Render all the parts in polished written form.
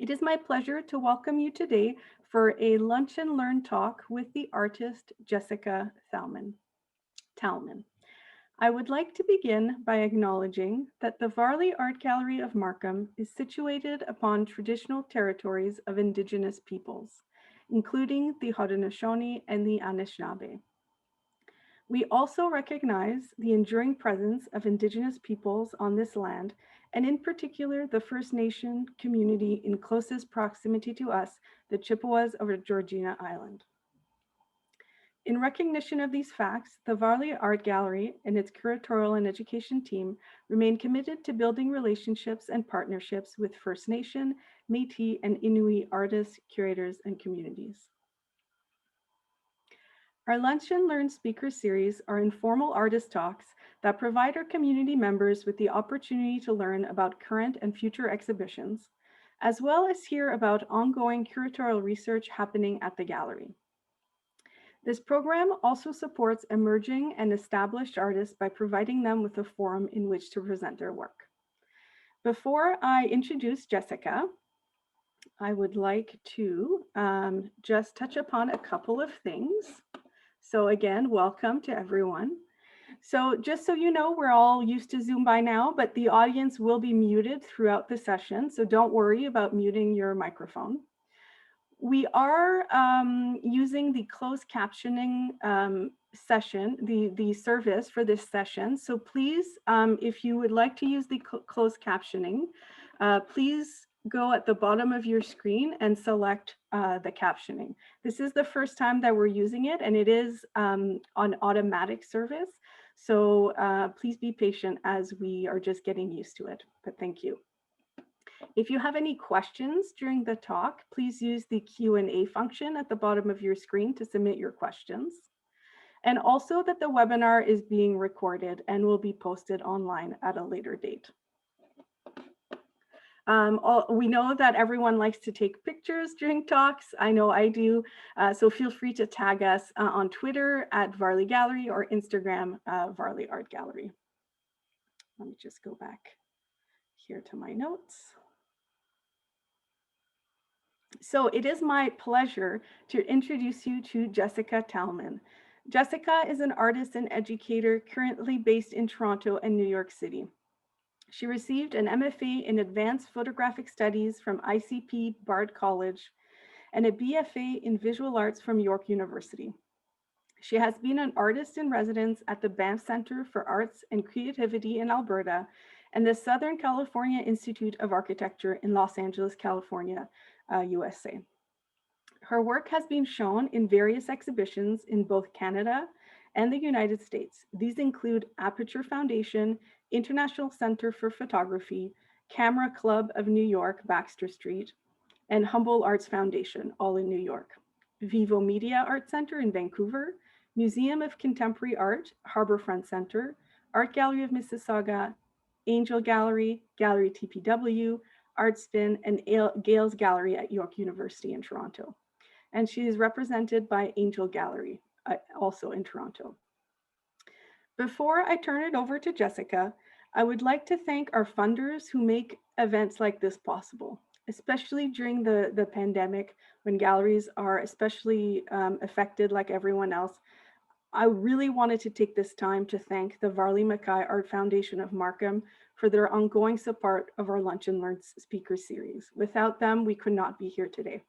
It is my pleasure to welcome you today for a lunch and learn talk with the artist Jessica Thalmann. I would like to begin by acknowledging that the Varley Art Gallery of Markham is situated upon traditional territories of Indigenous peoples, including the Haudenosaunee and the Anishinaabe. We also recognize the enduring presence of Indigenous peoples on this land, and in particular, the First Nation community in closest proximity to us, the Chippewas of Georgina Island. In recognition of these facts, the Varley Art Gallery and its curatorial and education team remain committed to building relationships and partnerships with First Nation, Métis, and Inuit artists, curators, and communities. Our Lunch and Learn speaker series are informal artist talks that provide our community members with the opportunity to learn about current and future exhibitions, as well as hear about ongoing curatorial research happening at the gallery. This program also supports emerging and established artists by providing them with a forum in which to present their work. Before I introduce Jessica, I would like to just touch upon a couple of things. So again, welcome to everyone. So just so you know, we're all used to Zoom by now, but the audience will be muted throughout the session. So don't worry about muting your microphone. We are using the closed captioning session, the service for this session. So please, if you would like to use the closed captioning, please go at the bottom of your screen and select the captioning. This is the first time that we're using it, and it is on automatic service. So please be patient as we are just getting used to it, but thank you. If you have any questions during the talk, please use the Q&A function at the bottom of your screen to submit your questions. And also that the webinar is being recorded and will be posted online at a later date. We know that everyone likes to take pictures during talks. I know I do. So feel free to tag us on Twitter at Varley Gallery or Instagram Varley Art Gallery. Let me just go back here to my notes. So it is my pleasure to introduce you to Jessica Thalmann. Jessica is an artist and educator currently based in Toronto and New York City. She received an MFA in Advanced Photographic Studies from ICP-Bard College and a BFA in Visual Arts from York University. She has been an artist in residence at the Banff Center for Arts and Creativity in Alberta and the Southern California Institute of Architecture in Los Angeles, California, USA. Her work has been shown in various exhibitions in both Canada and the United States. These include Aperture Foundation, International Center for Photography, Camera Club of New York, Baxter Street, and Humboldt Arts Foundation, all in New York. VIVO Media Arts Centre in Vancouver, Museum of Contemporary Art, Harbourfront Centre, Art Gallery of Mississauga, Angell Gallery, Gallery TPW, Art Spin, and Gales Gallery at York University in Toronto. And she is represented by Angell Gallery, also in Toronto. Before I turn it over to Jessica, I would like to thank our funders who make events like this possible, especially during the pandemic when galleries are especially affected like everyone else. I really wanted to take this time to thank the Varley Mackay Art Foundation of Markham for their ongoing support of our Lunch and Learn speaker series. Without them, we could not be here today.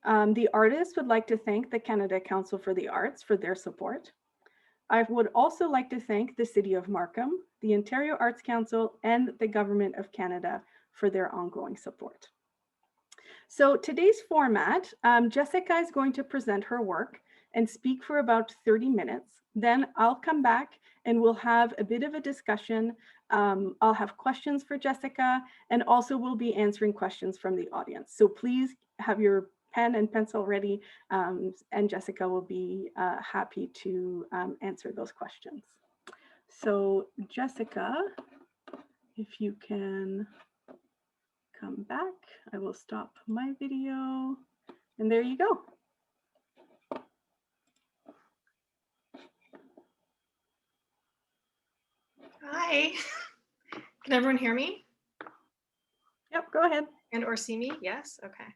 The artists would like to thank the Canada Council for the Arts for their support. I would also like to thank the City of Markham, the Ontario Arts Council, and the Government of Canada for their ongoing support. So today's format, Jessica is going to present her work and speak for about 30 minutes. Then I'll come back and we'll have a bit of a discussion. I'll have questions for Jessica, and also we'll be answering questions from the audience. So please have your pen and pencil ready, and Jessica will be happy to answer those questions. So Jessica, if you can come back, I will stop my video, and there you go. Hi, can everyone hear me? Yep, go ahead. And or see me? Yes. Okay.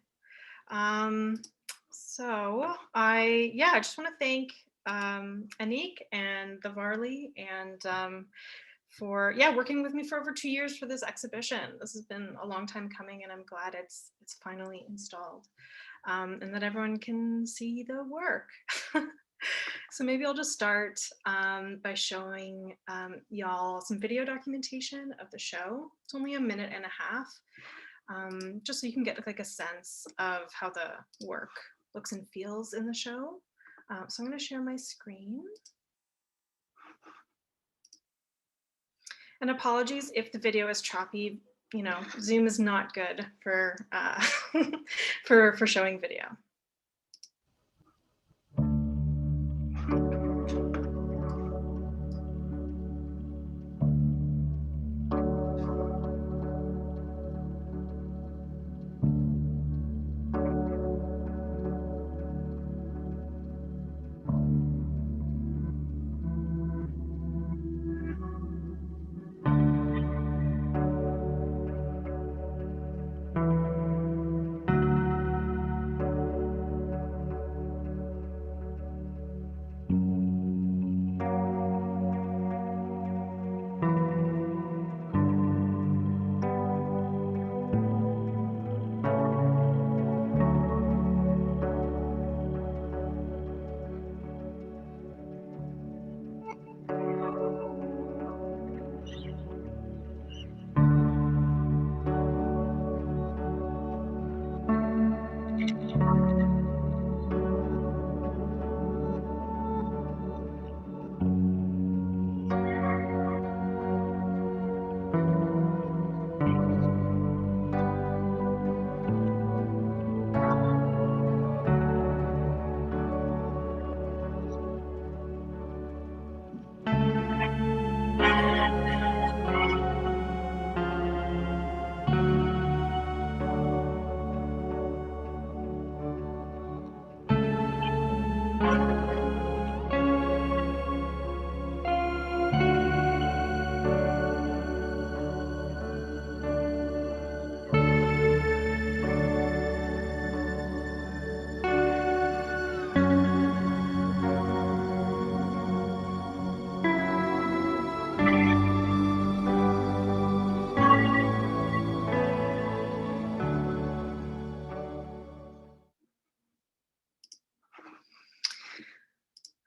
So I just want to thank Anik and the Varley and for working with me for over 2 years for this exhibition. This has been a long time coming, and I'm glad it's finally installed, and that everyone can see the work. So maybe I'll just start by showing y'all some video documentation of the show. It's only 1.5 minutes, just so you can get like a sense of how the work looks and feels in the show. So I'm going to share my screen. And apologies if the video is choppy. You know, Zoom is not good for for showing video.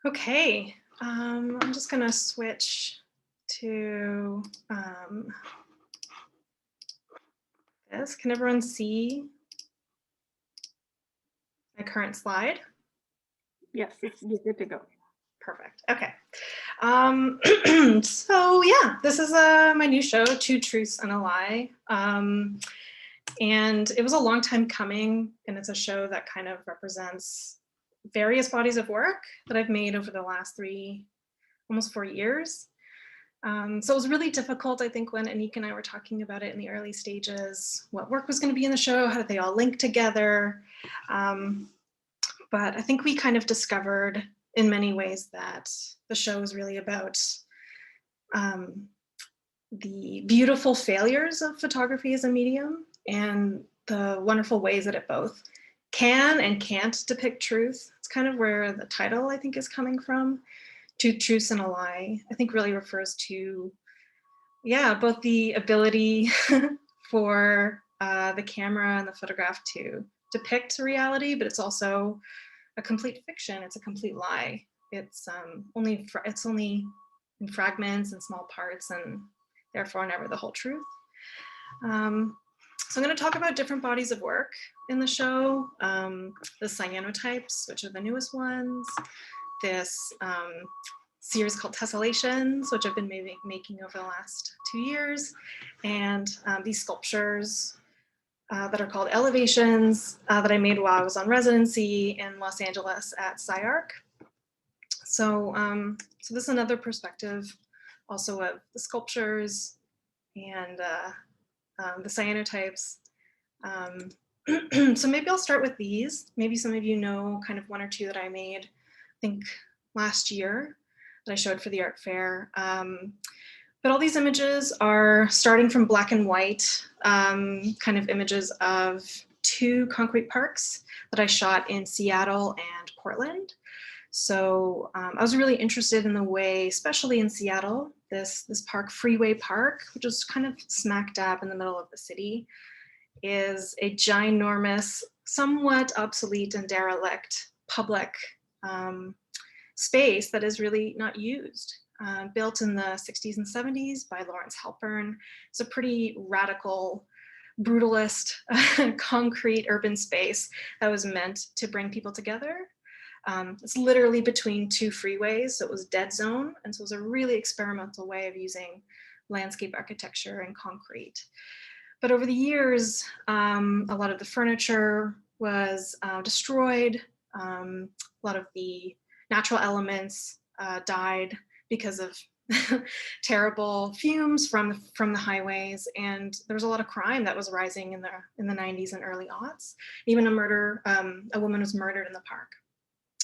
Okay, I'm just gonna switch to this. Can everyone see my current slide? Yes, you're good to go. Perfect. Okay. So yeah, this is my new show, Two Truths and a Lie. And it was a long time coming, and it's a show that kind of represents various bodies of work that I've made over the last almost 4 years. So it was really difficult, I think, when Anik and I were talking about it in the early stages, what work was going to be in the show, how did they all link together. But I think we kind of discovered in many ways that the show is really about the beautiful failures of photography as a medium and the wonderful ways that it both can and can't depict truth. It's kind of where the title, I think, is coming from. Two Truths and a Lie, I think, really refers to, both the ability for the camera and the photograph to depict reality, but it's also a complete fiction. It's a complete lie. It's only in fragments and small parts, and therefore never the whole truth. So I'm going to talk about different bodies of work in the show. The Cyanotypes, which are the newest ones. This series called Tessellations, which I've been making over the last 2 years. And these sculptures that are called Elevations that I made while I was on residency in Los Angeles at SciArc. So, so this is another perspective also of the sculptures and the cyanotypes. So maybe I'll start with these. Maybe some of you know kind of 1 or 2 that I made, I think last year, that I showed for the art fair. But But all these images are starting from black and white, kind of images of 2 concrete parks that I shot in Seattle and Portland. So I was really interested in the way, especially in Seattle, this park, Freeway Park, which is kind of smack dab in the middle of the city, is a ginormous, somewhat obsolete and derelict public space that is really not used. Built in the 60s and 70s by Lawrence Halpern. It's a pretty radical, brutalist, concrete urban space that was meant to bring people together. It's literally between 2 freeways, so it was dead zone, and so it was a really experimental way of using landscape architecture and concrete. But over the years, a lot of the furniture was destroyed. A lot of the natural elements died because of terrible fumes from the highways, and there was a lot of crime that was rising in the 90s and early aughts. Even a woman was murdered in the park,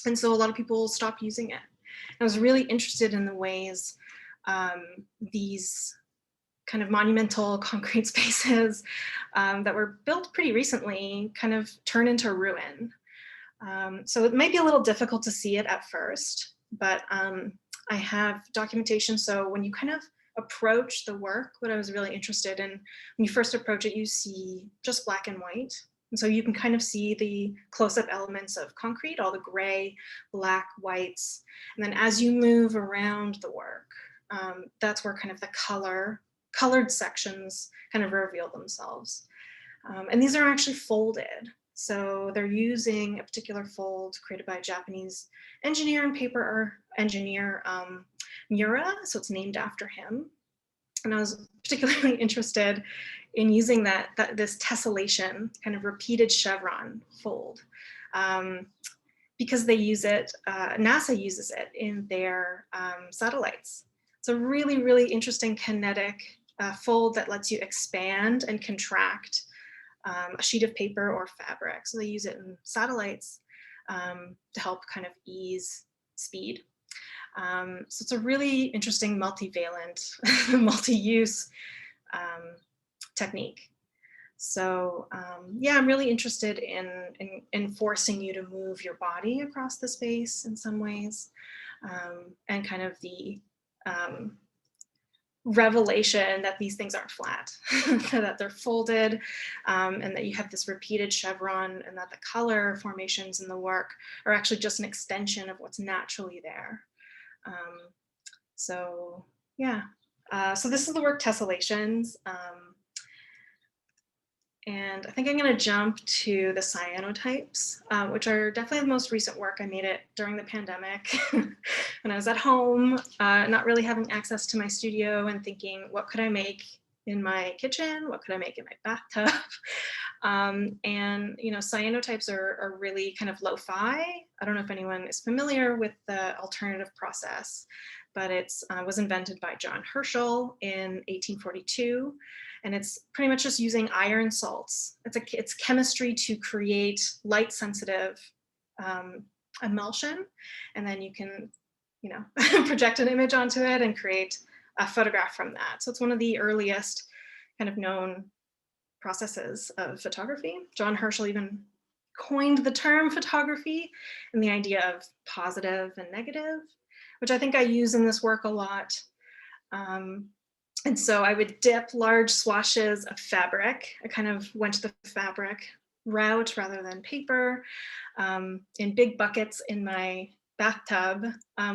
and so a lot of people stopped using it. I was really interested in the ways these kind of monumental concrete spaces that were built pretty recently kind of turn into ruin. So it may be a little difficult to see it at first, but I have documentation. So when you kind of approach the work, what I was really interested in, when you first approach it, you see just black and white. And so you can kind of see the close-up elements of concrete, all the gray, black, whites. And then as you move around the work, that's where kind of the colored sections kind of reveal themselves. And these are actually folded. So they're using a particular fold created by a Japanese engineer and paper engineer, Miura, so it's named after him. And I was particularly interested in using this tessellation, kind of repeated chevron fold, because they use it, NASA uses it in their satellites. It's a really, really interesting kinetic fold that lets you expand and contract a sheet of paper or fabric. So they use it in satellites to help kind of ease speed. So it's a really interesting multivalent, multi-use technique. So yeah, I'm really interested in forcing you to move your body across the space in some ways, and kind of the revelation that these things aren't flat, that they're folded, and that you have this repeated chevron, and that the color formations in the work are actually just an extension of what's naturally there. So yeah, so this is the work Tessellations. And I think I'm going to jump to the cyanotypes, which are definitely the most recent work. I made it during the pandemic when I was at home, not really having access to my studio, and thinking, what could I make in my kitchen? What could I make in my bathtub? And you know, cyanotypes are really kind of lo-fi. I don't know if anyone is familiar with the alternative process, but it was invented by John Herschel in 1842. And it's pretty much just using iron salts. It's chemistry to create light sensitive emulsion. And then you can, you know, project an image onto it and create a photograph from that. So it's one of the earliest kind of known processes of photography. John Herschel even coined the term photography and the idea of positive and negative, which I think I use in this work a lot. And so I would dip large swashes of fabric. I kind of went the fabric route rather than paper, in big buckets in my bathtub,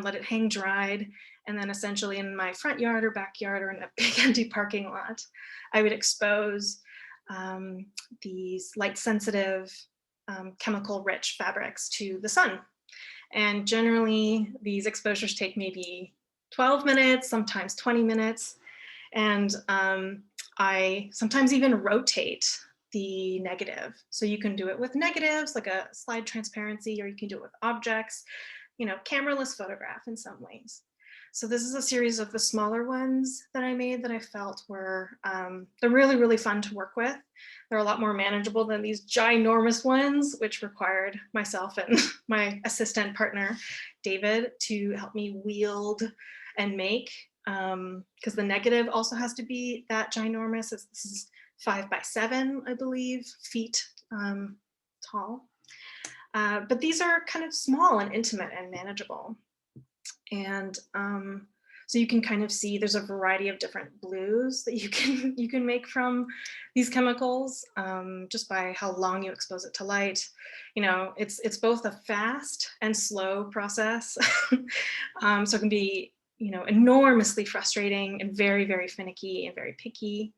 let it hang dried, and then essentially in my front yard or backyard or in a big empty parking lot, I would expose these light sensitive, chemical rich fabrics to the sun. And generally these exposures take maybe 12 minutes, sometimes 20 minutes. And I sometimes even rotate the negative. So you can do it with negatives, like a slide transparency, or you can do it with objects, you know, cameraless photograph in some ways. So this is a series of the smaller ones that I made that I felt were, they're really, really fun to work with. They're a lot more manageable than these ginormous ones, which required myself and my assistant partner, David, to help me wield and make. because the negative also has to be that ginormous. This is 5 by 7, I believe, feet tall. But these are kind of small and intimate and manageable. And so you can kind of see there's a variety of different blues that you can make from these chemicals, just by how long you expose it to light. You know, it's both a fast and slow process. So it can be, you know, enormously frustrating and very, very finicky and very picky,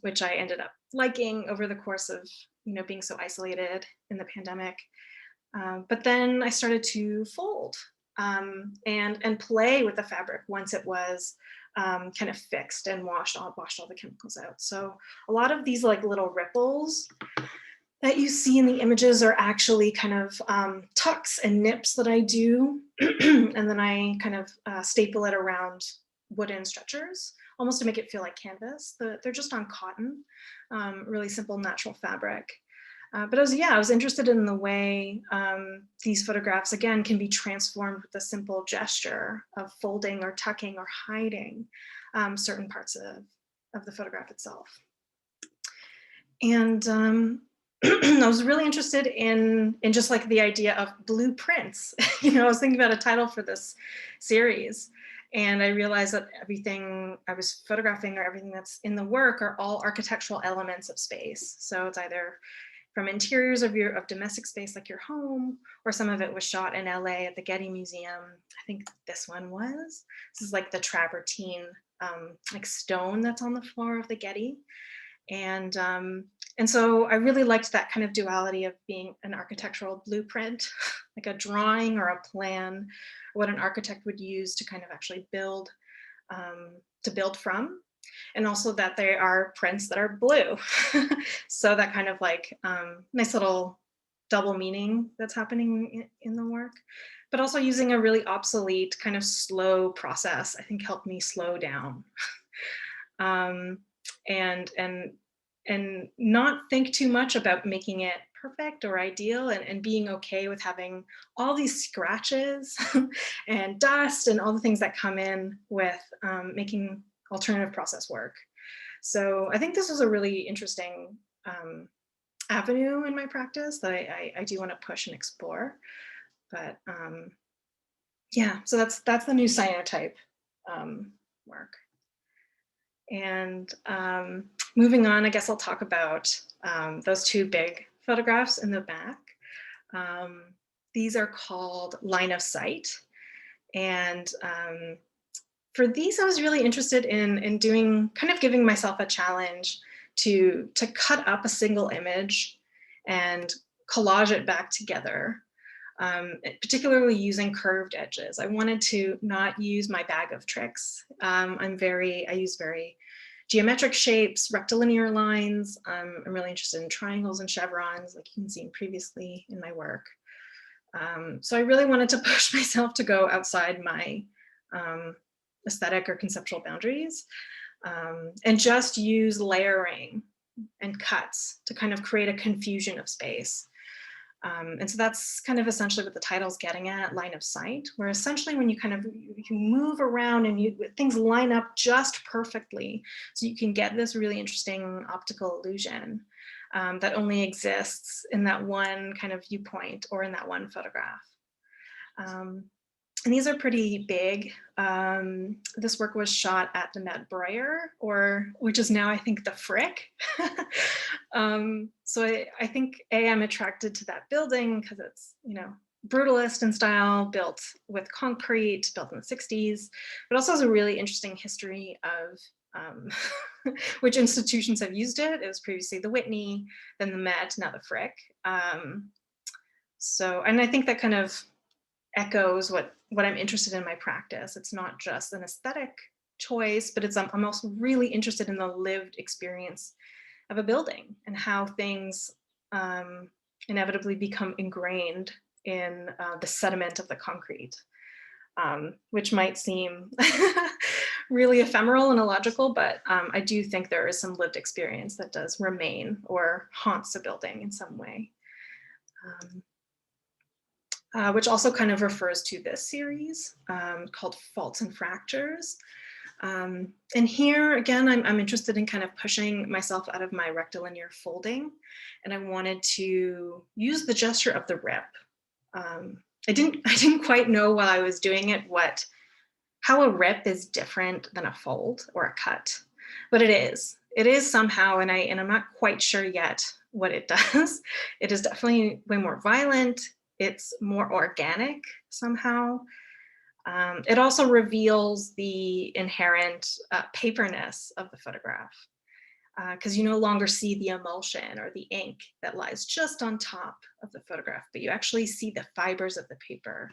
which I ended up liking over the course of, you know, being so isolated in the pandemic. But then I started to fold and play with the fabric once it was kind of fixed and washed all the chemicals out. So a lot of these like little ripples that you see in the images are actually kind of tucks and nips that I do. And then I kind of staple it around wooden stretchers, almost to make it feel like canvas. They're just on cotton, really simple natural fabric. But I was interested in the way these photographs, again, can be transformed with a simple gesture of folding or tucking or hiding certain parts of the photograph itself. And I was really interested in just like the idea of blueprints. You know, I was thinking about a title for this series, and I realized that everything I was photographing or everything that's in the work are all architectural elements of space. So it's either from interiors of domestic space like your home, or some of it was shot in LA at the Getty Museum. I think this one was. This is like the travertine, like stone that's on the floor of the Getty. And so I really liked that kind of duality of being an architectural blueprint, like a drawing or a plan, what an architect would use to kind of actually build from. And also that they are prints that are blue. So that kind of like nice little double meaning that's happening in the work, but also using a really obsolete kind of slow process, I think helped me slow down. And not think too much about making it perfect or ideal, and being okay with having all these scratches and dust and all the things that come in with making alternative process work. So I think this was a really interesting avenue in my practice that I do want to push and explore. But yeah, so that's the new cyanotype work. And moving on, I guess I'll talk about those two big photographs in the back. These are called line of sight. And for these, I was really interested in doing, kind of giving myself a challenge to cut up a single image and collage it back together, particularly using curved edges. I wanted to not use my bag of tricks. I use very geometric shapes, rectilinear lines. I'm really interested in triangles and chevrons, like you can see previously in my work. So I really wanted to push myself to go outside my aesthetic or conceptual boundaries, and just use layering and cuts to kind of create a confusion of space. And so that's kind of essentially what the title's getting at, line of sight, where essentially when you move around and things line up just perfectly, so you can get this really interesting optical illusion that only exists in that one kind of viewpoint or in that one photograph. And these are pretty big. This work was shot at the Met Breuer, which is now I think the Frick. So I think I'm attracted to that building because it's, you know, brutalist in style, built with concrete, built in the 60s, but also has a really interesting history of which institutions have used it. It was previously the Whitney, then the Met, now the Frick. So, and I think that kind of echoes what I'm interested in my practice. It's not just an aesthetic choice, but I'm also really interested in the lived experience of a building and how things inevitably become ingrained in the sediment of the concrete, which might seem really ephemeral and illogical, but I do think there is some lived experience that does remain or haunts a building in some way. which also kind of refers to this series called Faults and Fractures. And here, again, I'm interested in kind of pushing myself out of my rectilinear folding, and I wanted to use the gesture of the rip. I didn't quite know while I was doing it how a rip is different than a fold or a cut, but it is. It is somehow, and I'm not quite sure yet what it does. It is definitely way more violent. It's more organic somehow. It also reveals the inherent paperness of the photograph, because you no longer see the emulsion or the ink that lies just on top of the photograph, but you actually see the fibers of the paper.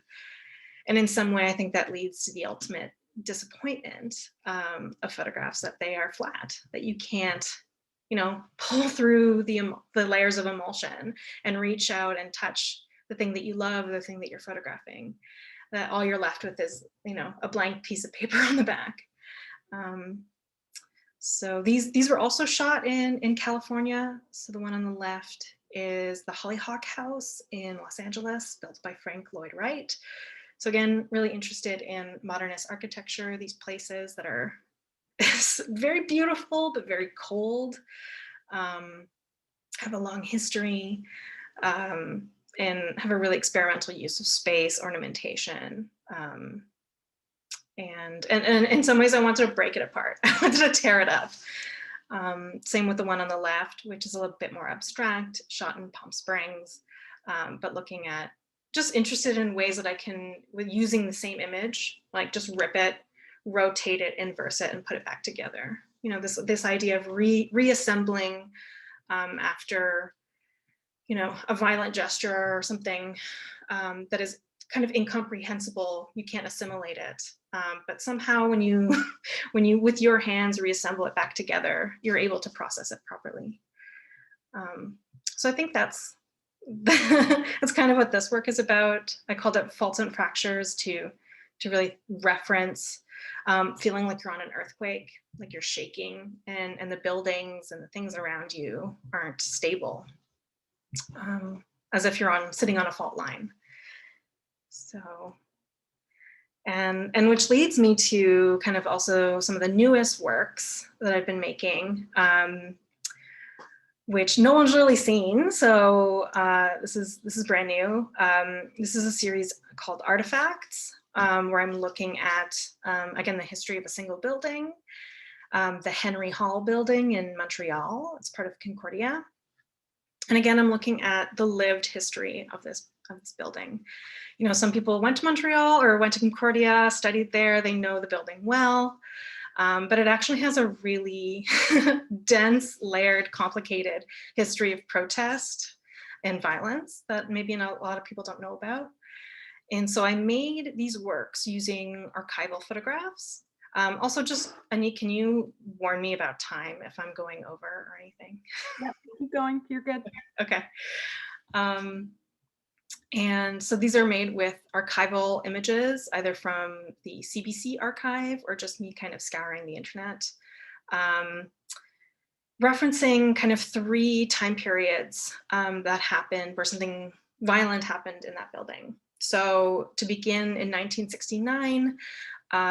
And in some way, I think that leads to the ultimate disappointment of photographs, that they are flat, that you can't, pull through the layers of emulsion and reach out and touch the thing that you love, the thing that you're photographing. That all you're left with is, a blank piece of paper on the back. So these were also shot in California. So the one on the left is the Hollyhock House in Los Angeles, built by Frank Lloyd Wright. So again, really interested in modernist architecture, these places that are very beautiful, but very cold, have a long history, and have a really experimental use of space, ornamentation. And in some ways I want to break it apart. I wanted to tear it up. Same with the one on the left, which is a little bit more abstract, shot in Palm Springs, but looking at, just interested in ways that I can, with using the same image, like just rip it, rotate it, inverse it, and put it back together. This idea of reassembling after, a violent gesture or something that is kind of incomprehensible. You can't assimilate it, but somehow when you with your hands reassemble it back together, you're able to process it properly. So I think that's kind of what this work is about. I called it Faults and Fractures to really reference feeling like you're on an earthquake, like you're shaking, and the buildings and the things around you aren't stable, as if you're sitting on a fault line. So, and which leads me to kind of also some of the newest works that I've been making, which no one's really seen. So this is brand new. This is a series called Artifacts, where I'm looking at, again, the history of a single building, the Henry Hall building in Montreal. It's part of Concordia. And again, I'm looking at the lived history of this building. Some people went to Montreal or went to Concordia, studied there, they know the building well. But it actually has a really dense, layered, complicated history of protest and violence that maybe a lot of people don't know about. And so I made these works using archival photographs. Also, just, Anik, can you warn me about time if I'm going over or anything? Yep, keep going, you're good. Okay. And so these are made with archival images, either from the CBC archive or just me kind of scouring the internet, referencing kind of 3 time periods that happened where something violent happened in that building. So to begin, in 1969,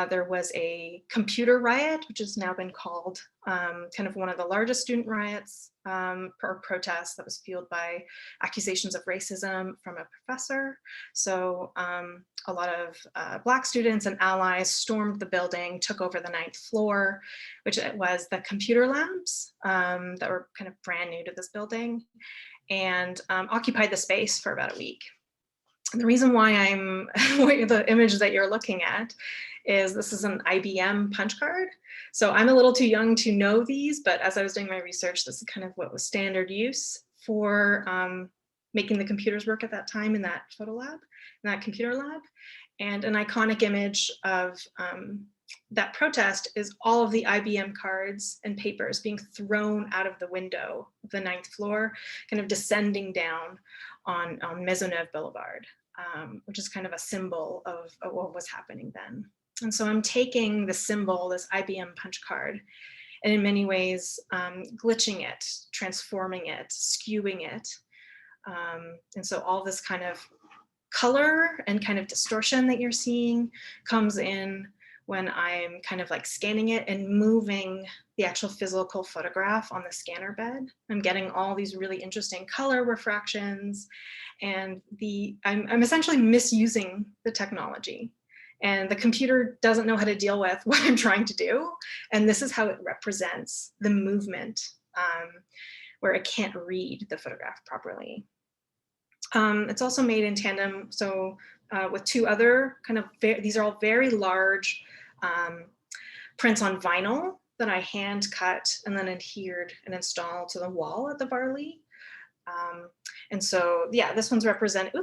there was a computer riot, which has now been called kind of one of the largest student riots or protests that was fueled by accusations of racism from a professor. So a lot of Black students and allies stormed the building, took over the 9th floor, which was the computer labs that were kind of brand new to this building, and occupied the space for about a week. And the reason why the image that you're looking at is this is an IBM punch card. So I'm a little too young to know these, but as I was doing my research, this is kind of what was standard use for making the computers work at that time in that photo lab, in that computer lab. And an iconic image of that protest is all of the IBM cards and papers being thrown out of the window of the 9th floor, kind of descending down on Maisonneuve Boulevard, which is kind of a symbol of what was happening then. And so I'm taking the symbol, this IBM punch card, and in many ways glitching it, transforming it, skewing it. And so all this kind of color and kind of distortion that you're seeing comes in when I'm kind of like scanning it and moving the actual physical photograph on the scanner bed. I'm getting all these really interesting color refractions, and I'm essentially misusing the technology. And the computer doesn't know how to deal with what I'm trying to do. And this is how it represents the movement, where it can't read the photograph properly. It's also made in tandem, so with two other kind of, these are all very large prints on vinyl that I hand cut and then adhered and installed to the wall at the Varley. And so, yeah, this one's representing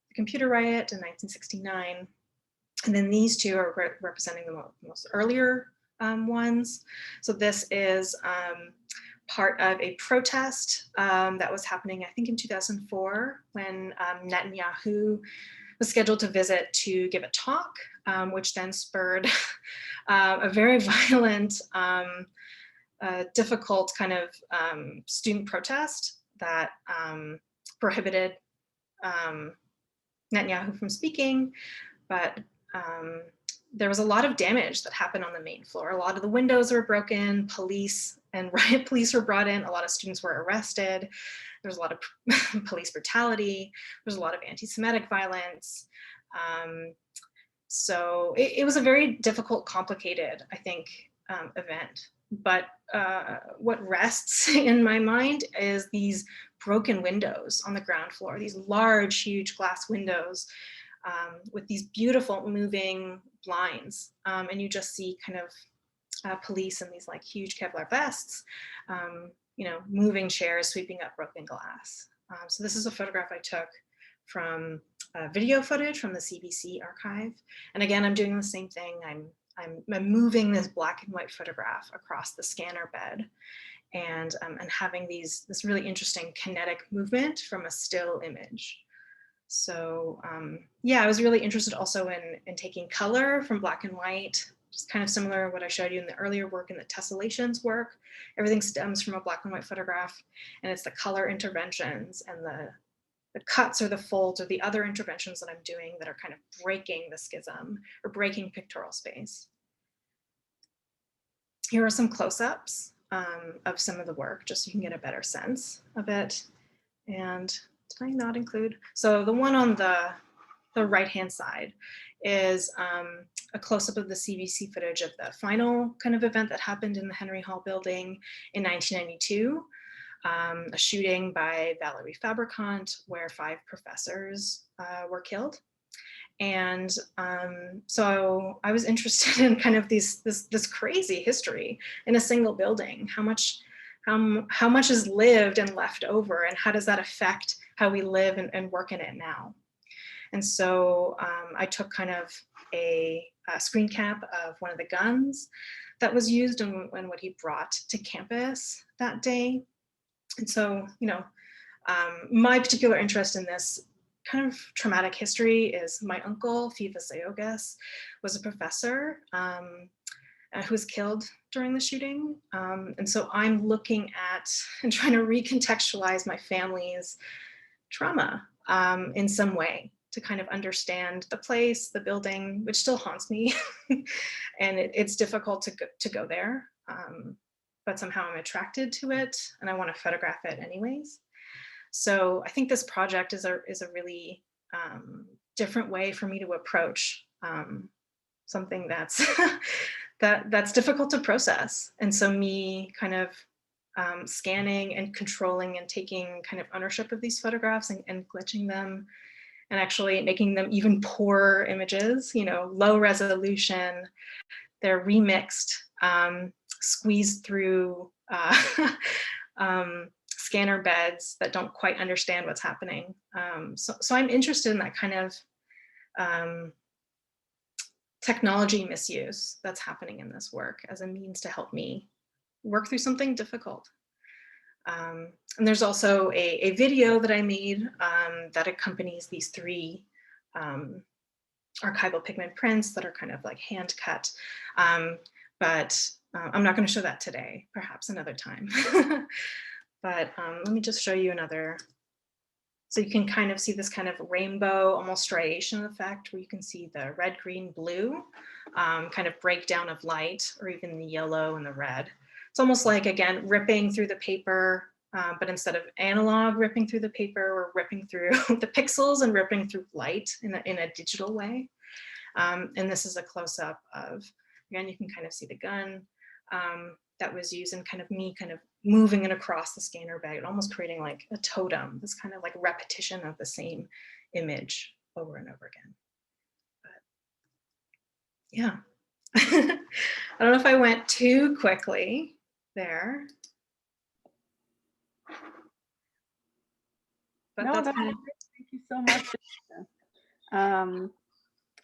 the computer riot in 1969. And then these two are representing the most earlier ones. So this is part of a protest that was happening, I think, in 2004, when Netanyahu was scheduled to visit to give a talk, which then spurred a very violent, difficult kind of student protest that prohibited Netanyahu from speaking, but there was a lot of damage that happened on the main floor. A lot of the windows were broken, police and riot police were brought in, a lot of students were arrested, there was a lot of police brutality, there was a lot of anti-Semitic violence. So it was a very difficult, complicated, I think, event. But what rests in my mind is these broken windows on the ground floor, these large, huge glass windows with these beautiful moving blinds. And you just see kind of police in these like huge Kevlar vests, you know, moving chairs, sweeping up broken glass. So this is a photograph I took from video footage from the CBC archive. And again, I'm doing the same thing. I'm moving this black and white photograph across the scanner bed and having this really interesting kinetic movement from a still image. So yeah, I was really interested also in taking color from black and white, just kind of similar to what I showed you in the earlier work in the Tessellations work. Everything stems from a black and white photograph, and it's the color interventions and the cuts or the folds or the other interventions that I'm doing that are kind of breaking the schism or breaking pictorial space. Here are some close-ups of some of the work, just so you can get a better sense of it. And did I not include? So the one on the right-hand side is a close-up of the CBC footage of the final kind of event that happened in the Henry Hall building in 1992. A shooting by Valerie Fabricant where 5 professors were killed. And so I was interested in kind of this crazy history in a single building. How much is lived and left over, and how does that affect how we live and work in it now? And so I took kind of a screen cap of one of the guns that was used and what he brought to campus that day. And so, you know, my particular interest in this kind of traumatic history is my uncle, Fiva Sayogas, was a professor who was killed during the shooting. And so I'm looking at and trying to recontextualize my family's trauma in some way to kind of understand the place, the building, which still haunts me. And it's difficult to go there. But somehow I'm attracted to it and I want to photograph it anyways. So I think this project is a really different way for me to approach something that's that's difficult to process. And so me kind of scanning and controlling and taking kind of ownership of these photographs and glitching them and actually making them even poorer images, you know, low resolution, they're remixed, squeezed through scanner beds that don't quite understand what's happening. So I'm interested in that kind of technology misuse that's happening in this work as a means to help me work through something difficult. And there's also a video that I made that accompanies these 3 archival pigment prints that are kind of like hand cut. But I'm not going to show that today, perhaps another time. But let me just show you another So you can kind of see this kind of rainbow, almost striation effect, where you can see the red, green, blue kind of breakdown of light, or even the yellow and the red. It's almost like, again, ripping through the paper, but instead of analog ripping through the paper, we're ripping through the pixels and ripping through light in a digital way. And this is a close-up of, again, you can kind of see the gun that was used, and kind of me kind of moving it across the scanner bed, almost creating like a totem, this kind of like repetition of the same image over and over again. But yeah, I don't know if I went too quickly there. But No, that's that's kind of, great. Thank you so much. Jessica.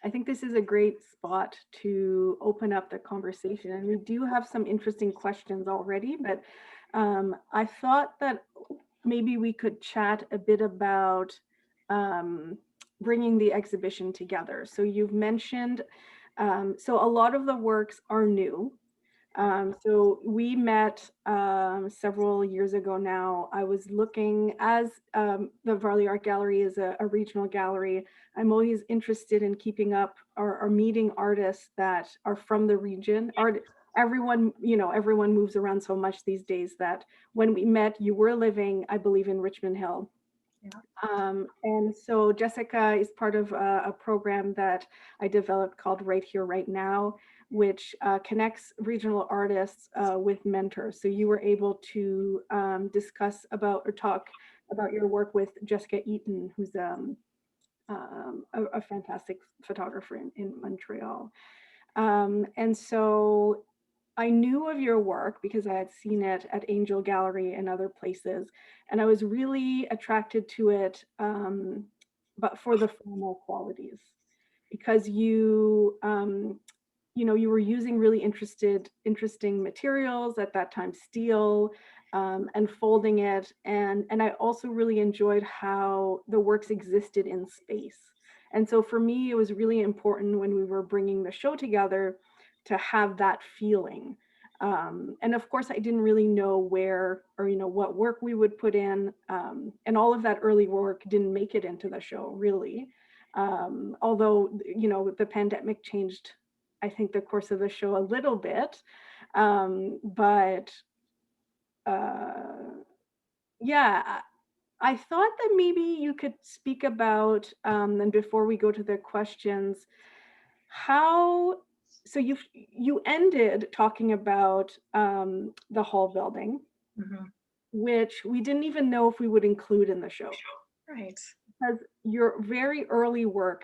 I think this is a great spot to open up the conversation. And we do have some interesting questions already, but I thought that maybe we could chat a bit about bringing the exhibition together. So you've mentioned, so a lot of the works are new. So we met several years ago now. I was looking, as the Varley Art Gallery is a regional gallery, I'm always interested in keeping up or meeting artists that are from the region. Everyone, everyone moves around so much these days that when we met, you were living, I believe, in Richmond Hill. yeah. And so Jessica is part of a program that I developed called Right Here, Right Now, which connects regional artists with mentors. So you were able to discuss about or talk about your work with Jessica Eaton, who's a fantastic photographer in Montreal. And so I knew of your work because I had seen it at Angell Gallery and other places, and I was really attracted to it, but for the formal qualities, because you were using really interesting materials at that time, steel, and folding it, and I also really enjoyed how the works existed in space. And so for me, it was really important when we were bringing the show together to have that feeling. And of course, I didn't really know where or what work we would put in, and all of that early work didn't make it into the show really. Although the pandemic changed, I think, the course of the show a little bit, but yeah. I thought that maybe you could speak about, and before we go to the questions, how, so you ended talking about the Hall building, Mm-hmm. which we didn't even know if we would include in the show, Right. because your very early work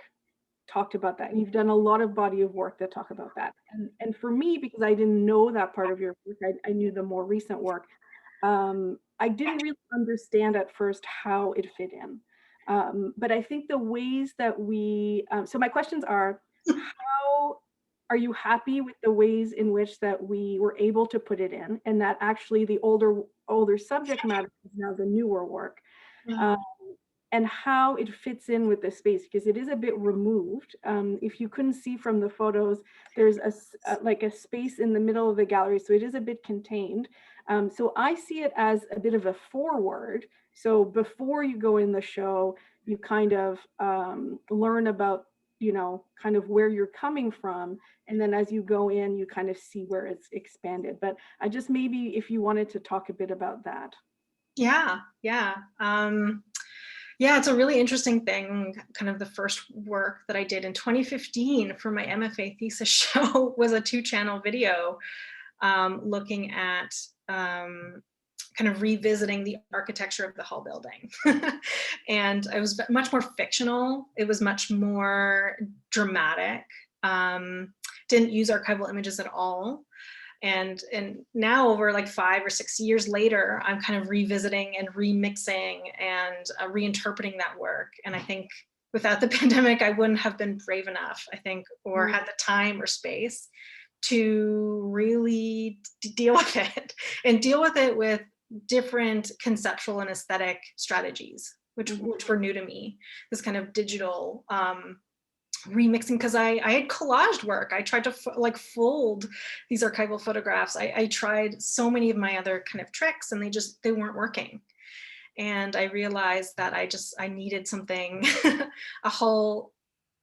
talked about that, and you've done a lot of body of work that talk about that. And for me, because I didn't know that part of your work, I knew the more recent work. I didn't really understand at first how it fit in. But I think the ways that so my questions are, how are you happy with the ways in which that we were able to put it in, and that actually the older subject matter is now the newer work? Yeah. Um, and how it fits in with the space, because it is a bit removed. If you couldn't see from the photos, there's like a space in the middle of the gallery, so it is a bit contained. So I see it as a bit of a forward. So before you go in the show, you kind of learn about, kind of where you're coming from. And then as you go in, you kind of see where it's expanded. But I just, maybe if you wanted to talk a bit about that. Yeah. Yeah, it's a really interesting thing. Kind of the first work that I did in 2015 for my MFA thesis show was a 2-channel video looking at kind of revisiting the architecture of the Hall building. And it was much more fictional. It was much more dramatic. Didn't use archival images at all. And now, over like 5 or 6 years later, I'm kind of revisiting and remixing and reinterpreting that work. And I think without the pandemic, I wouldn't have been brave enough, I think, or had the time or space to really deal with it, and deal with it with different conceptual and aesthetic strategies, which were new to me. This kind of digital remixing, because I had collaged work. I tried to fold these archival photographs. I tried so many of my other kind of tricks, and they weren't working. And I realized that I needed something, a whole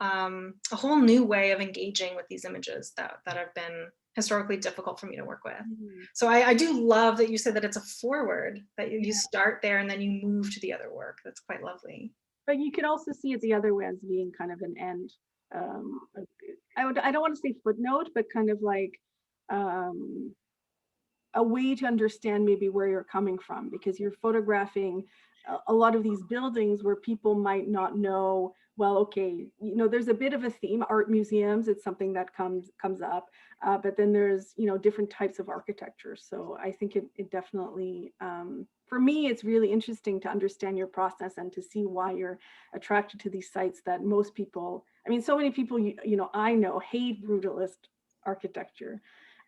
new way of engaging with these images that have been historically difficult for me to work with. Mm. So I do love that you said that it's a forward, that you start there and then you move to the other work. That's quite lovely. But you could also see it the other way as being kind of an end. I don't want to say footnote, but kind of like um, a way to understand maybe where you're coming from, because you're photographing a lot of these buildings where people might not know, well, okay, you know, there's a bit of a theme, art museums, it's something that comes up, but then there's, you know, different types of architecture. So I think it definitely, for me, it's really interesting to understand your process and to see why you're attracted to these sites that most people, I mean, so many people, you know, I know hate brutalist architecture.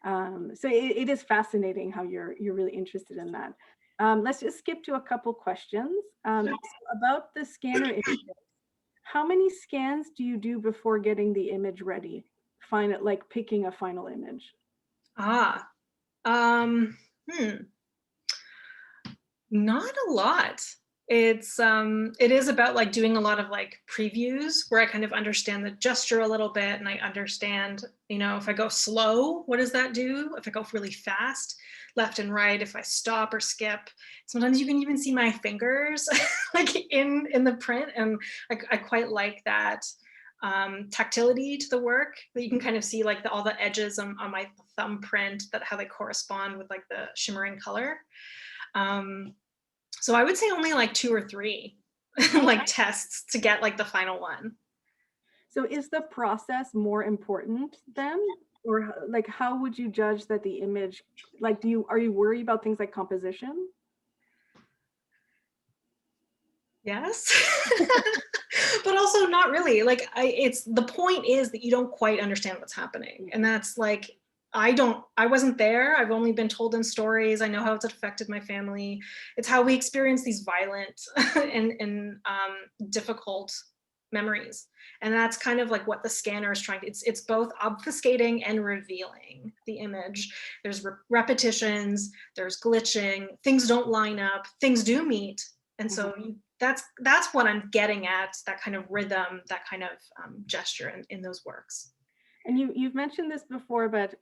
So it is fascinating how you're really interested in that. Let's just skip to a couple questions. So about the scanner images, how many scans do you do before getting the image ready? Find it like picking a final image. Ah, um, not a lot. It is about like doing a lot of like previews where I kind of understand the gesture a little bit, and I understand, you know, if I go slow, what does that do? If I go really fast, left and right, if I stop or skip. Sometimes you can even see my fingers like in the print, and I quite like that tactility to the work, that you can kind of see like all the edges on my thumbprint, that how they correspond with like the shimmering color. So I would say only like 2 or 3 like tests to get like the final one. So is the process more important then? Or like, how would you judge that the image, like, are you worried about things like composition? Yes. But also not really. Like it's the point is that you don't quite understand what's happening. And that's like I wasn't there. I've only been told in stories. I know how it's affected my family. It's how we experience these violent and difficult memories. And that's kind of like what the scanner is trying to, it's both obfuscating and revealing the image. There's repetitions, there's glitching, things don't line up, things do meet. And so that's what I'm getting at, that kind of rhythm, that kind of gesture in those works. And you've mentioned this before, but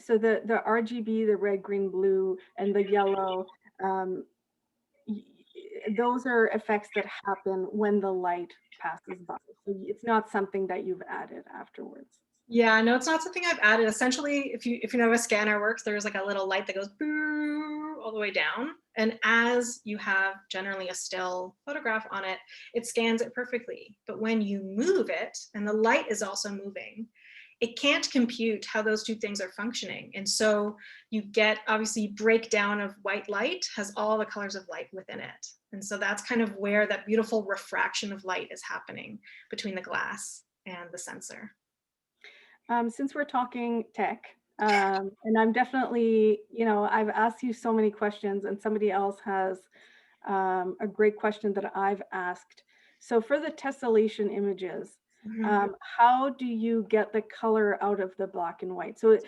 so the RGB, the red, green, blue, and the yellow, um, those are effects that happen when the light passes by. So it's not something that you've added afterwards. Yeah, no, it's not something I've added. Essentially, if you know how a scanner works, there's like a little light that goes all the way down. And as you have generally a still photograph on it, it scans it perfectly. But when you move it, and the light is also moving, it can't compute how those two things are functioning. And so you get, obviously, breakdown of white light has all the colors of light within it. And so that's kind of where that beautiful refraction of light is happening between the glass and the sensor. Since we're talking tech, and I'm definitely, you know, I've asked you so many questions, and somebody else has a great question that I've asked. So for the tessellation images, how do you get the color out of the black and white? So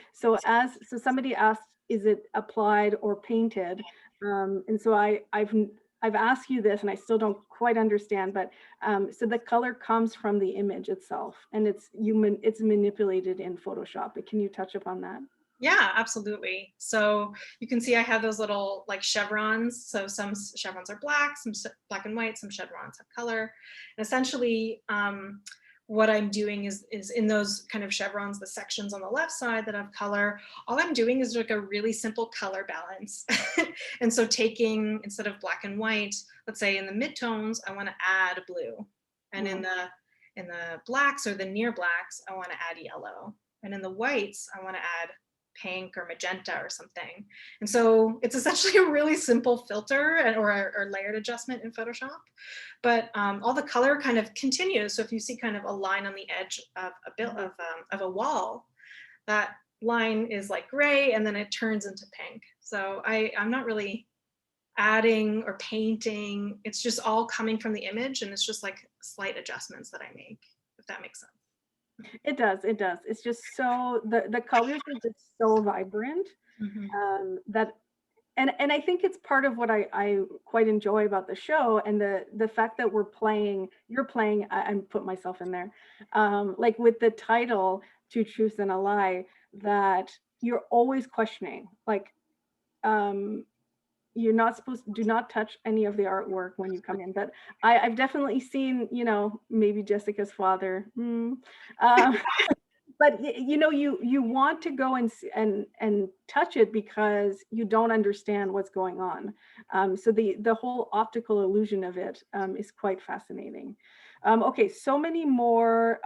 somebody asked, is it applied or painted? And so I've asked you this, and I still don't quite understand, but so the color comes from the image itself, and it's manipulated in Photoshop. But can you touch upon that? Yeah, absolutely. So you can see I have those little like chevrons. So some chevrons are black, some black and white, some chevrons have color. And essentially, what I'm doing is in those kind of chevrons, the sections on the left side that have color, all I'm doing is like a really simple color balance. And so taking, instead of black and white, let's say in the midtones, I want to add blue. And in the blacks or the near blacks, I want to add yellow. And in the whites, I want to add pink or magenta or something. And so it's essentially a really simple filter or layered adjustment in Photoshop, but all the color kind of continues. So if you see kind of a line on the edge of a wall, that line is like gray and then it turns into pink. So I'm not really adding or painting. It's just all coming from the image, and it's just like slight adjustments that I make, if that makes sense. It does. It does. It's just so the colors are just so vibrant that And I think it's part of what I quite enjoy about the show, and the fact that you're playing, I'm put myself in there, like with the title, Two Truths and a Lie, that you're always questioning, like, you're not supposed to, do not touch any of the artwork when you come in. But I've definitely seen, maybe Jessica's father. But you want to go and touch it because you don't understand what's going on. So the whole optical illusion of it is quite fascinating. Okay, so many more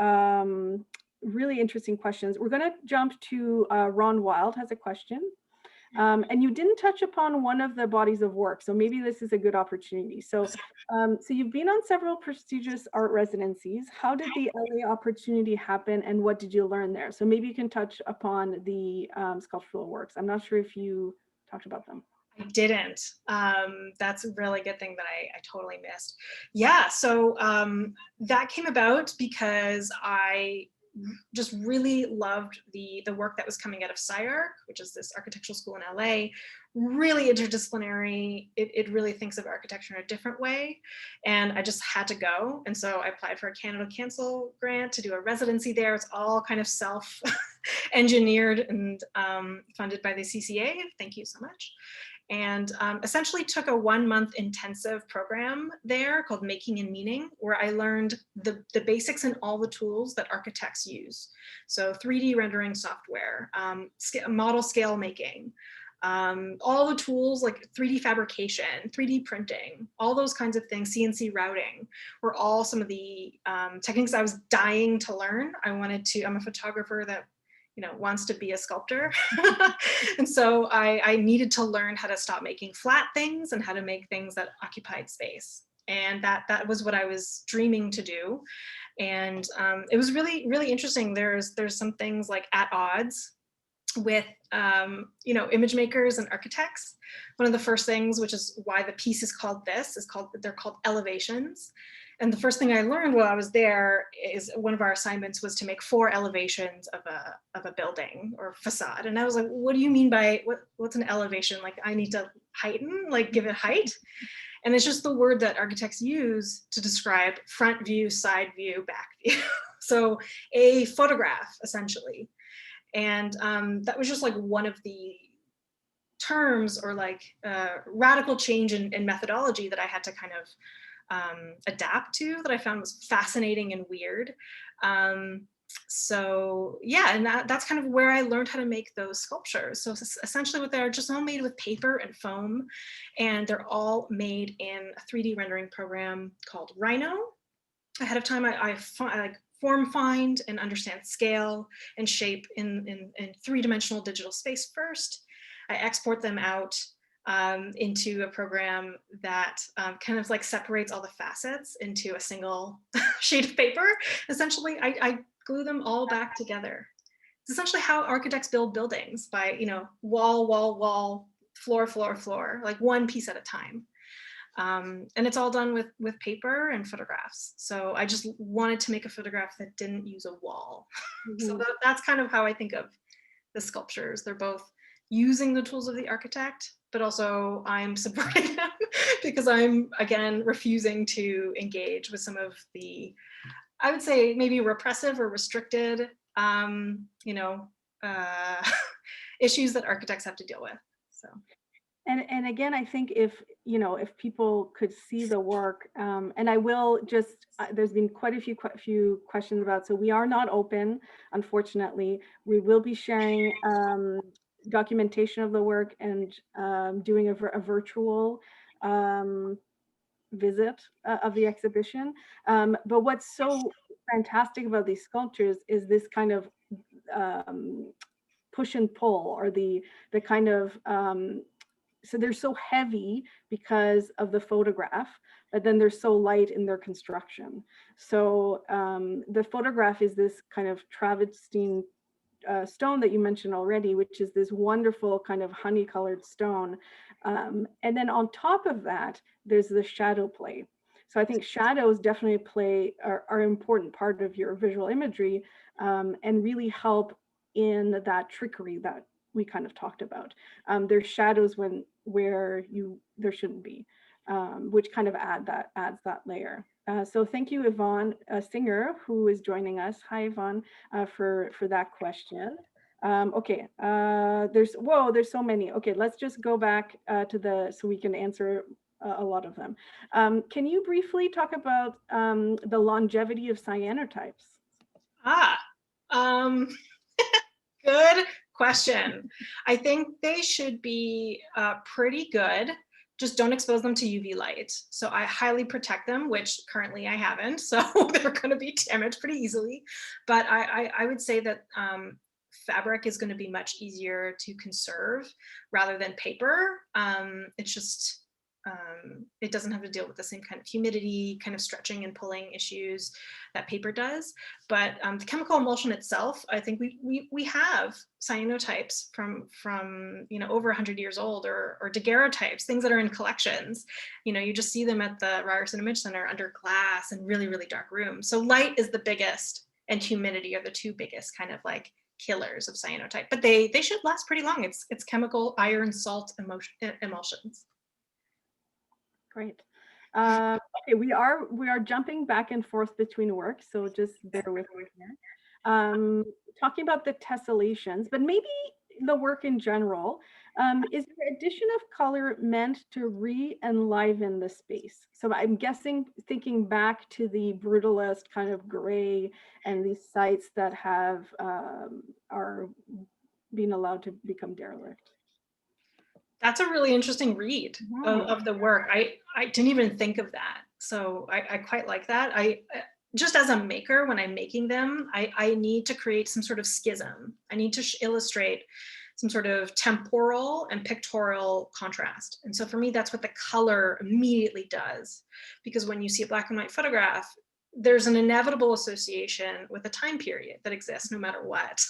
really interesting questions. We're going to jump to Ron Wild has a question. And you didn't touch upon one of the bodies of work, so maybe this is a good opportunity. So you've been on several prestigious art residencies. How did the LA opportunity happen, and what did you learn there? So maybe you can touch upon the Sculptural Works. I'm not sure if you talked about them. I didn't. That's a really good thing that I totally missed. Yeah, so that came about because I just really loved the work that was coming out of SciArc, which is this architectural school in LA, really interdisciplinary. It really thinks of architecture in a different way. And I just had to go. And so I applied for a Canada Council grant to do a residency there. It's all kind of self-engineered and funded by the CCA. Thank you so much. And essentially took a 1-month intensive program there called Making and Meaning, where I learned the basics and all the tools that architects use. So 3D rendering software, model scale making, all the tools like 3D fabrication, 3D printing, all those kinds of things, CNC routing, were all some of the techniques I was dying to learn. I'm a photographer that wants to be a sculptor. And so I needed to learn how to stop making flat things and how to make things that occupied space. And that was what I was dreaming to do. And it was really, really interesting. There's some things like at odds with image makers and architects. One of the first things, which is why the piece is called this, they're called elevations. And the first thing I learned while I was there is one of our assignments was to make 4 elevations of a building or facade. And I was like, what do you mean by what's an elevation? Like I need to heighten, like give it height. And it's just the word that architects use to describe front view, side view, back view. So a photograph essentially. And that was just like one of the terms or like radical change in methodology that I had to kind of adapt to, that I found was fascinating and weird. So yeah, and that's kind of where I learned how to make those sculptures. So essentially what they're just all made with paper and foam, and they're all made in a 3D rendering program called Rhino. Ahead of time, I form find and understand scale and shape in 3-dimensional digital space first. I export them out into a program that kind of like separates all the facets into a single sheet of paper. Essentially, I glue them all back together. It's essentially how architects build buildings, by wall, wall, wall, floor, floor, floor, like one piece at a time. And it's all done with paper and photographs. So I just wanted to make a photograph that didn't use a wall. Mm-hmm. So that's kind of how I think of the sculptures. They're both using the tools of the architect, but also I'm subverting them because I'm, again, refusing to engage with some of the, I would say, maybe repressive or restricted, issues that architects have to deal with. So. And again, I think if people could see the work, and I will just, there's been quite a few questions about, so we are not open, unfortunately. We will be sharing documentation of the work and doing a virtual visit of the exhibition. But what's so fantastic about these sculptures is this kind of push and pull, or the kind of, so they're so heavy because of the photograph, but then they're so light in their construction. So the photograph is this kind of travertine stone that you mentioned already, which is this wonderful kind of honey colored stone. And then on top of that, there's the shadow play. So I think shadows definitely are an important part of your visual imagery, and really help in that trickery that we kind of talked about. There's shadows when where there shouldn't be, which kind of adds that layer. So thank you, Yvonne Singer, who is joining us. Hi, Yvonne, for that question. Okay, there's so many. Okay, let's just go back so we can answer a lot of them. Can you briefly talk about the longevity of cyanotypes? Good question. I think they should be pretty good. Just don't expose them to UV light. So I highly protect them, which currently I haven't. So they're going to be damaged pretty easily. But I would say that fabric is going to be much easier to conserve rather than paper. It's just, it doesn't have to deal with the same kind of humidity, kind of stretching and pulling issues that paper does. But the chemical emulsion itself, I think we have cyanotypes from over 100 years old, or daguerreotypes, things that are in collections. You just see them at the Ryerson Image Center under glass in really, really dark rooms. So light is the biggest, and humidity are the two biggest kind of like killers of cyanotype. But they should last pretty long. It's chemical iron salt emulsions. Great. Okay, we are jumping back and forth between works, so just bear with me here. Talking about the tessellations, but maybe the work in general, is the addition of color meant to re-enliven the space? So I'm guessing, thinking back to the brutalist kind of gray and these sites that are being allowed to become derelict. That's a really interesting read of the work. I didn't even think of that. So I quite like that. Just as a maker, when I'm making them, I need to create some sort of schism. I need to illustrate some sort of temporal and pictorial contrast. And so for me, that's what the color immediately does. Because when you see a black and white photograph, there's an inevitable association with a time period that exists no matter what,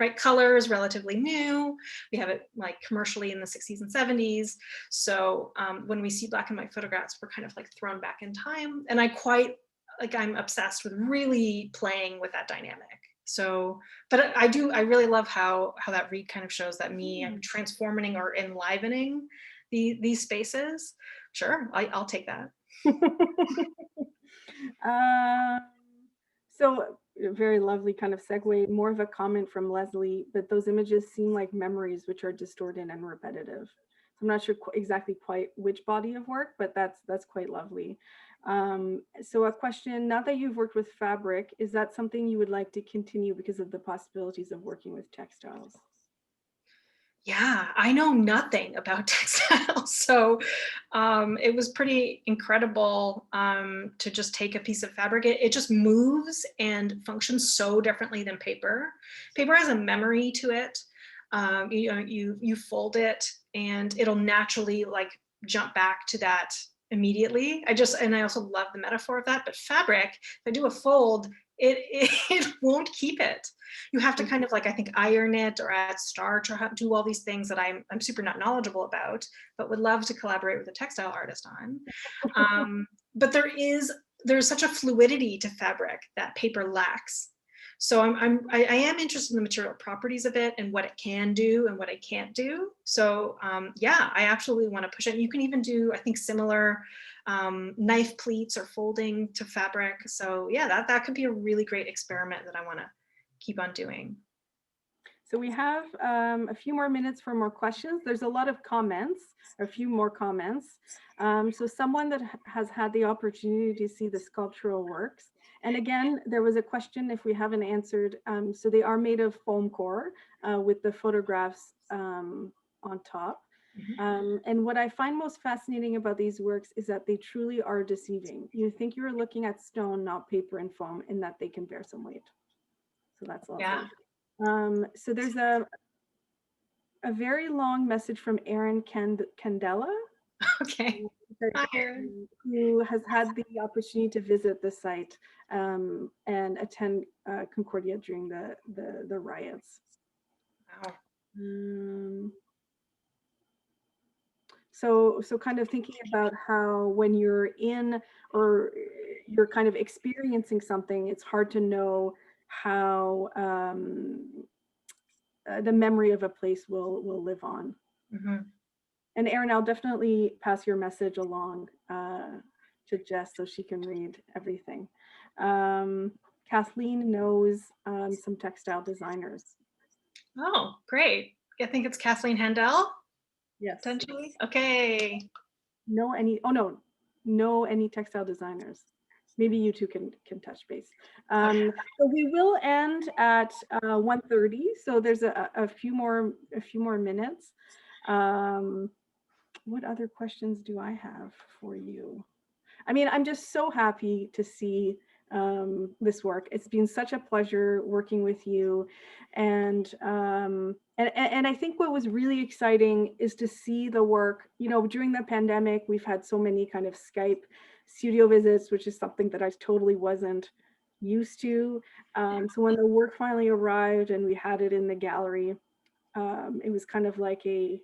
right? Color is relatively new. We have it like commercially in the 60s and 70s. So when we see black and white photographs, we're kind of like thrown back in time. And I'm obsessed with really playing with that dynamic. So, but I really love how that read kind of shows that I'm transforming or enlivening these spaces. Sure, I'll take that. So very lovely kind of segue, more of a comment from Leslie, that those images seem like memories which are distorted and repetitive. So I'm not sure exactly quite which body of work, but that's quite lovely. So a question, now that you've worked with fabric, is that something you would like to continue because of the possibilities of working with textiles? Yeah, I know nothing about textiles. So it was pretty incredible to just take a piece of fabric. It just moves and functions so differently than paper. Paper has a memory to it. You fold it and it'll naturally like jump back to that immediately. And I also love the metaphor of that, but fabric, if I do a fold, it won't keep it. You have to kind of like, I think, iron it or add starch or do all these things that I'm super not knowledgeable about, but would love to collaborate with a textile artist on. But there's such a fluidity to fabric that paper lacks. So I am interested in the material properties of it and what it can do and what it can't do. So yeah, I absolutely want to push it. You can even do, I think, similar knife pleats or folding to fabric. So yeah, that could be a really great experiment that I want to keep on doing. So we have a few more minutes for more questions. There's a lot of comments, a few more comments. So someone that has had the opportunity to see the sculptural works. And again, there was a question if we haven't answered. So they are made of foam core with the photographs on top. And what I find most fascinating about these works is that they truly are deceiving. You think you're looking at stone, not paper and foam, and that they can bear some weight. So that's lovely. Yeah. So there's a very long message from Erin Candela. Okay. Hi, Erin. Who has had the opportunity to visit the site and attend Concordia during the riots. Wow. So kind of thinking about how when you're in or you're kind of experiencing something, it's hard to know how the memory of a place will live on. Mm-hmm. And Erin, I'll definitely pass your message along to Jess so she can read everything. Kathleen knows some textile designers. Oh, great. I think it's Kathleen Handel, Yes. potentially. Okay. Know any textile designers. Maybe you two can touch base. So we will end at 1:30. So there's a few more minutes. What other questions do I have for you? I mean, I'm just so happy to see this work. It's been such a pleasure working with you, and I think what was really exciting is to see the work. You know, during the pandemic, we've had so many kind of Skype studio visits, which is something that I totally wasn't used to. So when the work finally arrived and we had it in the gallery, it was kind of like a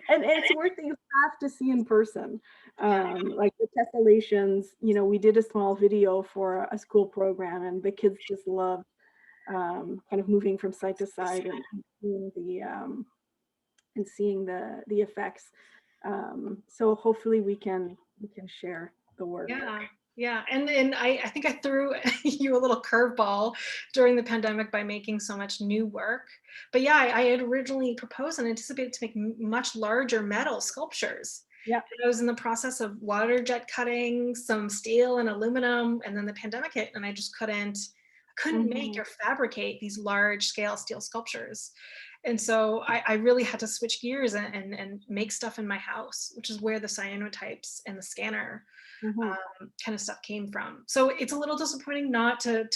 and it's work that you have to see in person. Like the tessellations, you know, we did a small video for a school program and the kids just loved kind of moving from side to side and seeing the effects. So hopefully we can share the work. Yeah, and I think I threw you a little curveball during the pandemic by making so much new work. But yeah, I had originally proposed and anticipated to make much larger metal sculptures. Yeah. And I was in the process of water jet cutting some steel and aluminum, and then the pandemic hit, and I just couldn't make or fabricate these large scale steel sculptures. And so I really had to switch gears and make stuff in my house, which is where the cyanotypes and the scanner kind of stuff came from. So it's a little disappointing not to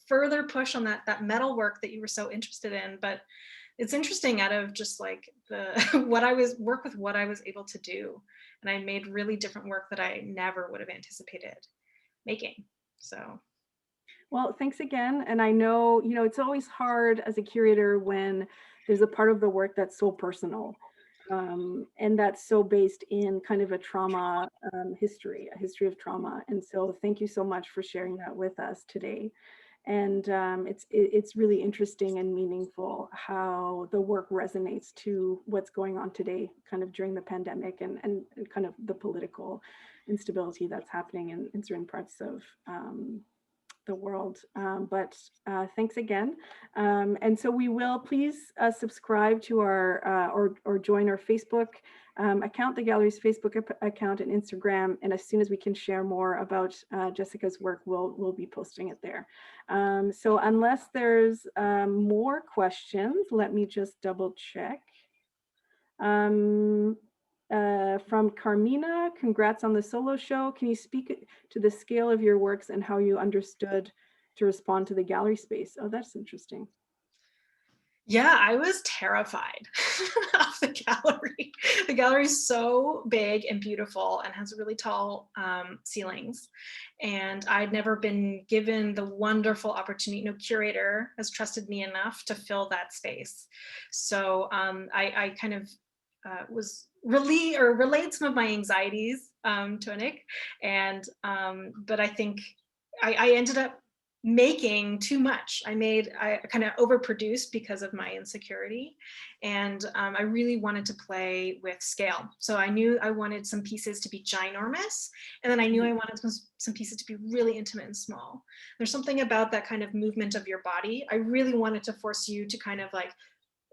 further push on that metal work that you were so interested in, but it's interesting out of just like what I was able to do. And I made really different work that I never would have anticipated making. So. Well, thanks again. And I know, you know, it's always hard as a curator when there's a part of the work that's so personal and that's so based in kind of a trauma history, a history of trauma. And so thank you so much for sharing that with us today. And it's really interesting and meaningful how the work resonates to what's going on today, kind of during the pandemic and kind of the political instability that's happening in certain parts of the world. But thanks again. And so we will please subscribe to our or join our Facebook account, the gallery's Facebook account and Instagram. And as soon as we can share more about Jessica's work, we'll be posting it there. So unless there's more questions, let me just double check. From Carmina, congrats on the solo show. Can you speak to the scale of your works and how you understood to respond to the gallery space? Oh, that's interesting. Yeah, I was terrified of the gallery. The gallery is so big and beautiful and has really tall ceilings. And I'd never been given the wonderful opportunity. No curator has trusted me enough to fill that space. So I kind of was relayed some of my anxieties to Nick. And but I think I ended up making too much. I kind of overproduced because of my insecurity. And I really wanted to play with scale. So I knew I wanted some pieces to be ginormous. And then I knew I wanted some pieces to be really intimate and small. There's something about that kind of movement of your body. I really wanted to force you to kind of like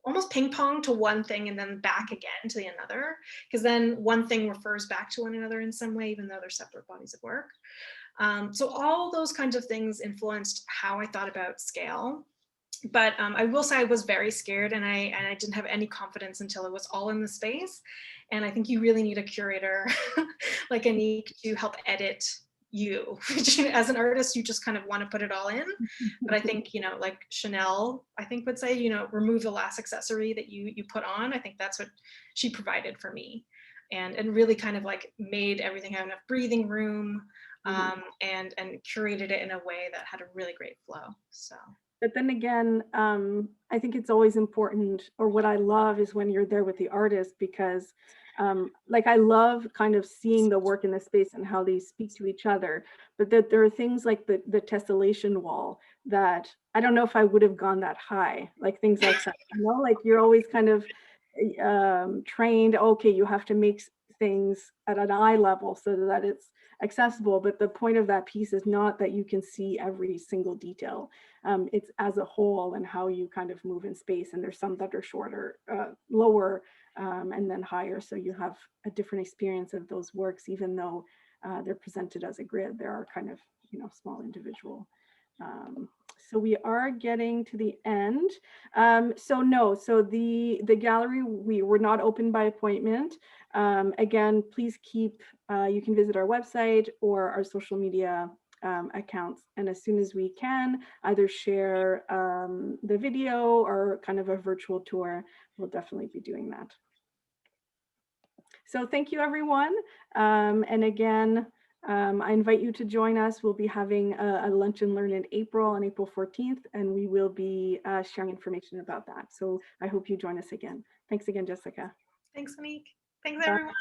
almost ping pong to one thing and then back again to the another, because then one thing refers back to one another in some way, even though they're separate bodies of work. So all those kinds of things influenced how I thought about scale. But I will say I was very scared and I didn't have any confidence until it was all in the space. And I think you really need a curator like Anik to help edit you. As an artist, you just kind of want to put it all in. But I think, you know, like Chanel, I think would say, you know, remove the last accessory that you put on. I think that's what she provided for me. And really kind of like made everything have enough breathing room. And curated it in a way that had a really great flow. So. But then again, I think it's always important, or what I love is when you're there with the artist, because like I love kind of seeing the work in the space and how they speak to each other, but that there are things like the tessellation wall that I don't know if I would have gone that high, like things like that, you know, like you're always kind of trained, okay, you have to make things at an eye level so that it's accessible, but the point of that piece is not that you can see every single detail. It's as a whole and how you kind of move in space, and there's some that are shorter, lower, and then higher, so you have a different experience of those works, even though they're presented as a grid. There are kind of, you know, small individual. So we are getting to the end. So the gallery, we were not open by appointment. Again, please keep, you can visit our website or our social media accounts. And as soon as we can, either share the video or kind of a virtual tour, we'll definitely be doing that. So thank you, everyone. And again, I invite you to join us. We'll be having a lunch and learn in April, on April 14th, and we will be sharing information about that. So I hope you join us again. Thanks again, Jessica. Thanks, Monique. Thanks, Bye. everyone.